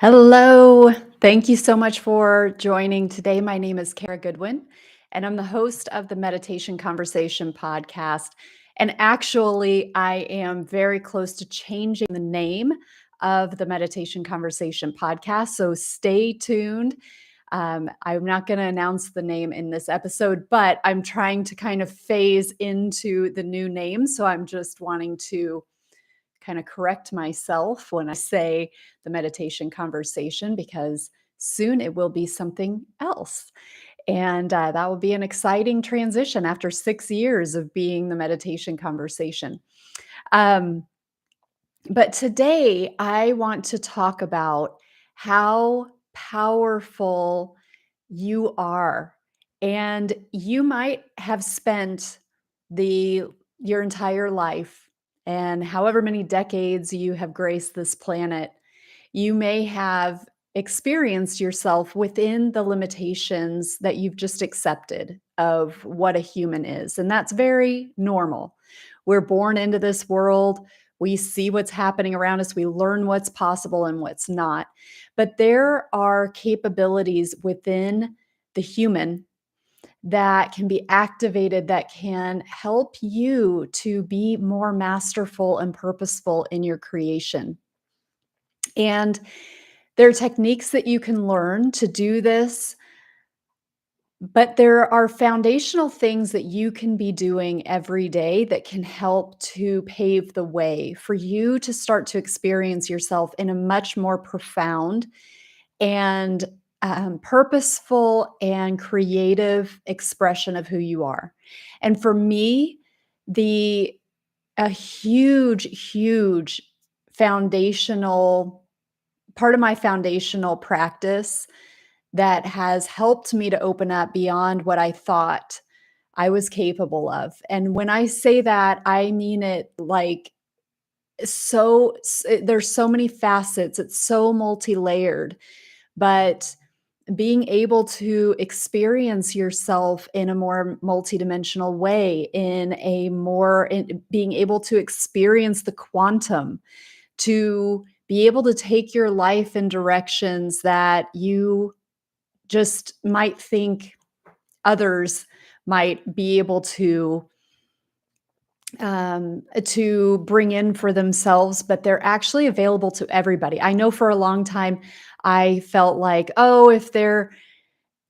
Hello. Thank you so much for joining today. My name is Kara Goodwin, and I'm the host of the Meditation Conversation podcast. And actually, I am very close to changing the name of the Meditation Conversation podcast. So stay tuned. I'm not going to announce the name in this episode, but I'm trying to kind of phase into the new name. So I'm just wanting to kind of correct myself when I say the meditation conversation because soon it will be something else. And that will be an exciting transition after 6 years of being the meditation conversation. Um, but today I want to talk about how powerful you are. And you might have spent the your entire life and however many decades you have graced this planet, you may have experienced yourself within the limitations that you've just accepted of what a human is. And that's very normal. We're born into this world. We see what's happening around us. We learn what's possible and what's not. But there are capabilities within the human that can be activated that can help you to be more masterful and purposeful in your creation. And there are techniques that you can learn to do this, but there are foundational things that you can be doing every day that can help to pave the way for you to start to experience yourself in a much more profound and purposeful and creative expression of who you are. And for me, the a huge foundational part of my foundational practice that has helped me to open up beyond what I thought I was capable of. And when I say that, I mean it like there's so many facets, it's so multi-layered, but being able to experience yourself in a more multidimensional way, being able to experience the quantum, to be able to take your life in directions that you just might think others might be able to bring in for themselves, but they're actually available to everybody. I know for a long time I felt like, oh, if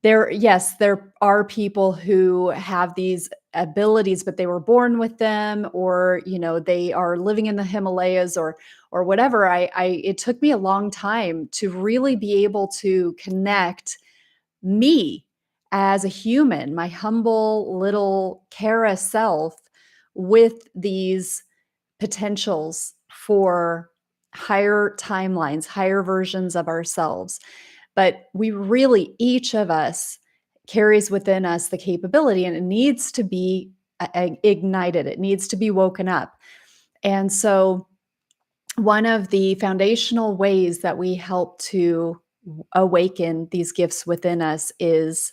yes, there are people who have these abilities, but they were born with them, or they are living in the Himalayas, or whatever. It took me a long time to really be able to connect me as a human, my humble little Kara self, with these potentials for higher timelines, higher versions of ourselves. But we really, each of us carries within us the capability, and it needs to be ignited. It needs to be woken up. And so, one of the foundational ways that we help to awaken these gifts within us is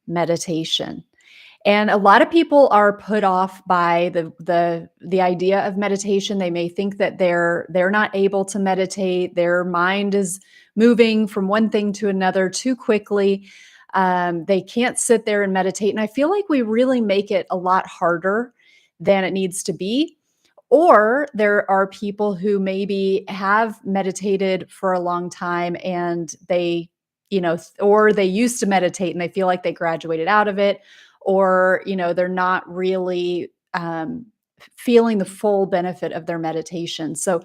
meditation. And a lot of people are put off by the idea of meditation. They may think that they're not able to meditate. Their mind is moving from one thing to another too quickly. They can't sit there and meditate. And I feel like we really make it a lot harder than it needs to be. Or there are people who maybe have meditated for a long time and or they used to meditate and they feel like they graduated out of it, or they're not really feeling the full benefit of their meditation. So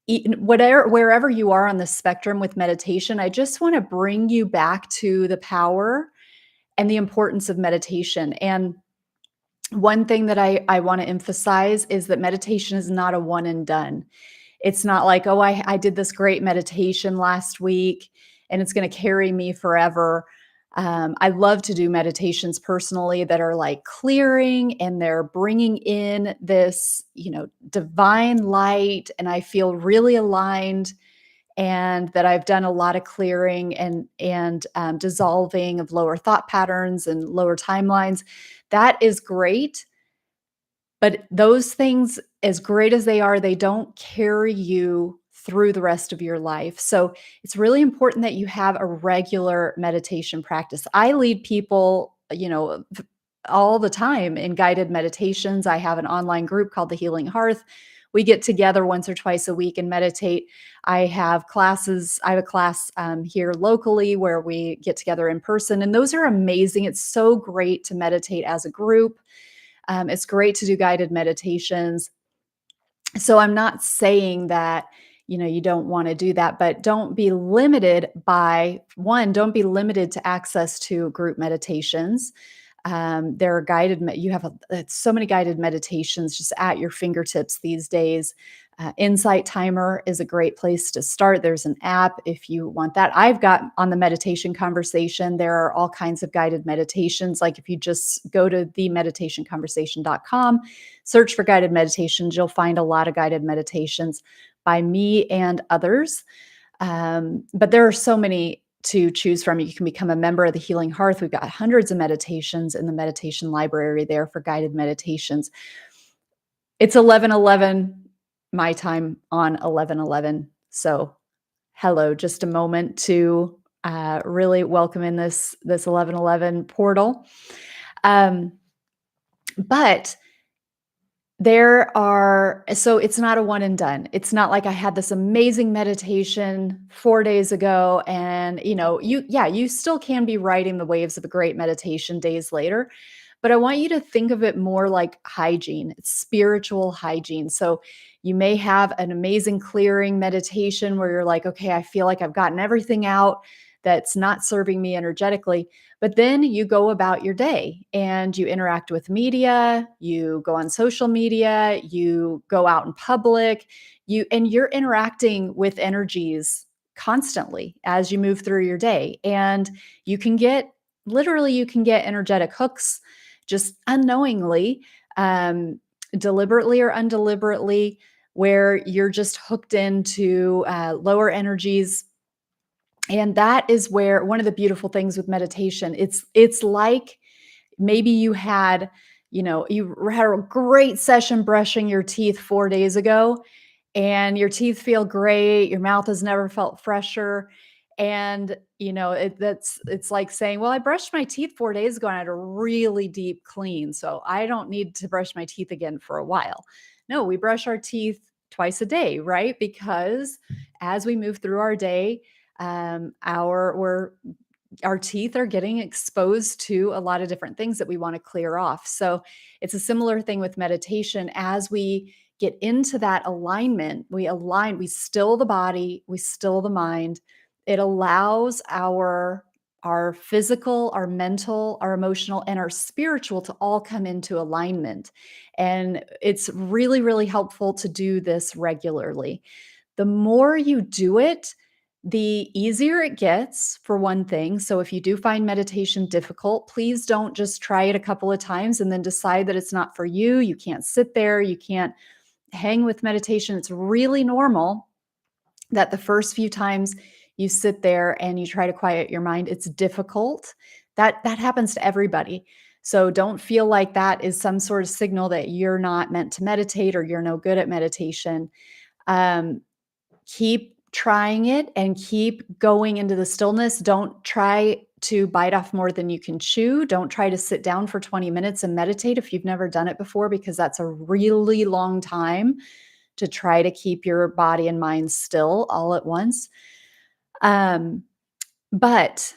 wherever you are on the spectrum with meditation, I just want to bring you back to the power and the importance of meditation. And one thing that I want to emphasize is that meditation is not a one and done. It's not like, oh, I did this great meditation last week and it's going to carry me forever. I love to do meditations personally that are like clearing, and they're bringing in this, divine light. And I feel really aligned, and that I've done a lot of clearing and dissolving of lower thought patterns and lower timelines. That is great. But those things, as great as they are, they don't carry you through the rest of your life. So it's really important that you have a regular meditation practice. I lead people, all the time in guided meditations. I have an online group called the Healing Hearth. We get together once or twice a week and meditate. I have classes. I have a class here locally where we get together in person, and those are amazing. It's so great to meditate as a group. It's great to do guided meditations. So I'm not saying that, you don't want to do that, but don't be limited by one, don't be limited to access to group meditations. There are you have so many guided meditations just at your fingertips these days. Insight Timer is a great place to start. There's an app if you want that. I've got on the meditation conversation, there are all kinds of guided meditations. Like if you just go to themeditationconversation.com, search for guided meditations, you'll find a lot of guided meditations by me and others. But there are so many to choose from. You can become a member of the Healing Hearth. We've got hundreds of meditations in the meditation library there for guided meditations. It's 11:11 my time on 11:11. So, hello, just a moment to really welcome in this 11:11 portal. Um, but so it's not a one and done. It's not like I had this amazing meditation 4 days ago and, you still can be riding the waves of a great meditation days later, but I want you to think of it more like hygiene. It's spiritual hygiene. So you may have an amazing clearing meditation where you're like, okay, I feel like I've gotten everything out that's not serving me energetically. But then you go about your day and you interact with media, you go on social media, you go out in public, you're interacting with energies constantly as you move through your day. And you can get you can get energetic hooks just unknowingly, deliberately or undeliberately, where you're just hooked into lower energies. And that is where one of the beautiful things with meditation, it's like maybe you had a great session brushing your teeth 4 days ago, and your teeth feel great, your mouth has never felt fresher, and, it's like saying, "Well, I brushed my teeth 4 days ago and I had a really deep clean, so I don't need to brush my teeth again for a while." No, we brush our teeth twice a day, right? Because as we move through our day, our teeth are getting exposed to a lot of different things that we want to clear off. So it's a similar thing with meditation. As we get into that alignment, we still the body, we still the mind. It allows our physical, our mental, our emotional, and our spiritual to all come into alignment. And it's really, really helpful to do this regularly. The more you do it, the easier it gets, for one thing. So if you do find meditation difficult, please don't just try it a couple of times and then decide that it's not for you. You can't sit there, you can't hang with meditation. It's really normal that the first few times you sit there and you try to quiet your mind, it's difficult. That happens to everybody. So don't feel like that is some sort of signal that you're not meant to meditate or you're no good at meditation. Um, Keep trying it and keep going into the stillness. Don't try to bite off more than you can chew. Don't try to sit down for 20 minutes and meditate if you've never done it before, because that's a really long time to try to keep your body and mind still all at once. Um, but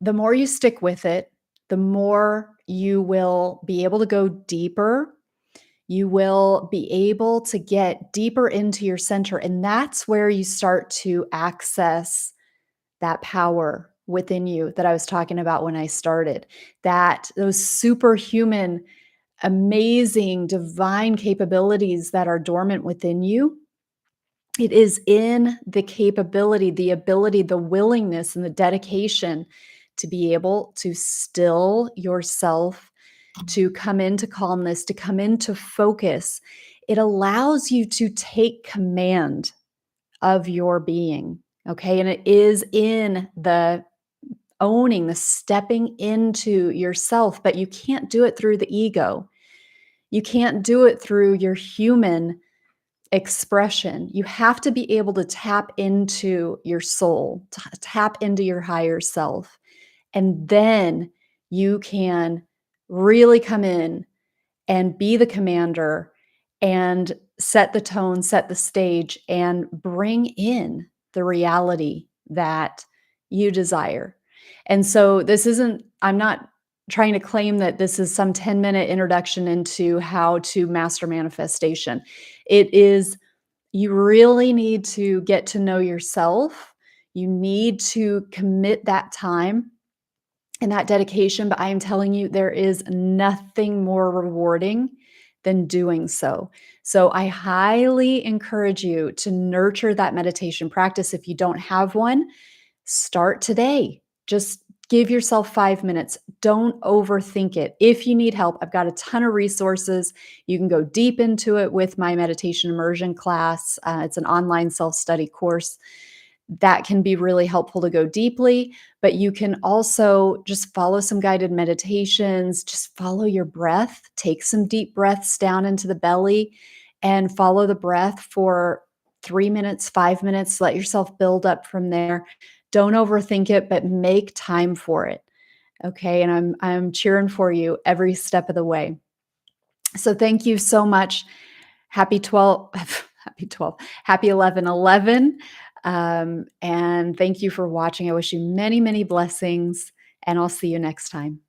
the more you stick with it, the more you will be able to go deeper. You will be able to get deeper into your center. And that's where you start to access that power within you that I was talking about when I started. That those superhuman, amazing, divine capabilities that are dormant within you. It is in the capability, the ability, the willingness, and the dedication to be able to still yourself, to come into calmness, to come into focus. It allows you to take command of your being. Okay. And it is in the owning, the stepping into yourself, but you can't do it through the ego. You can't do it through your human expression. You have to be able to tap into your soul, tap into your higher self. And then you can really come in and be the commander and set the tone, set the stage, and bring in the reality that you desire. And so this isn't, I'm not trying to claim that this is some 10-minute introduction into how to master manifestation. It is, you really need to get to know yourself. You need to commit that time and that dedication, but I am telling you, there is nothing more rewarding than doing so. So I highly encourage you to nurture that meditation practice. If you don't have one, start today. Just give yourself 5 minutes. Don't overthink it. If you need help, I've got a ton of resources. You can go deep into it with my meditation immersion class. It's an online self study course that can be really helpful to go deeply, but you can also just follow some guided meditations, just follow your breath, take some deep breaths down into the belly and follow the breath for 3 minutes, 5 minutes, let yourself build up from there. Don't overthink it, but make time for it. Okay? And I'm cheering for you every step of the way. So thank you so much. Happy 12 happy 12 happy 11/11, and thank you for watching. I wish you many, many blessings, and I'll see you next time.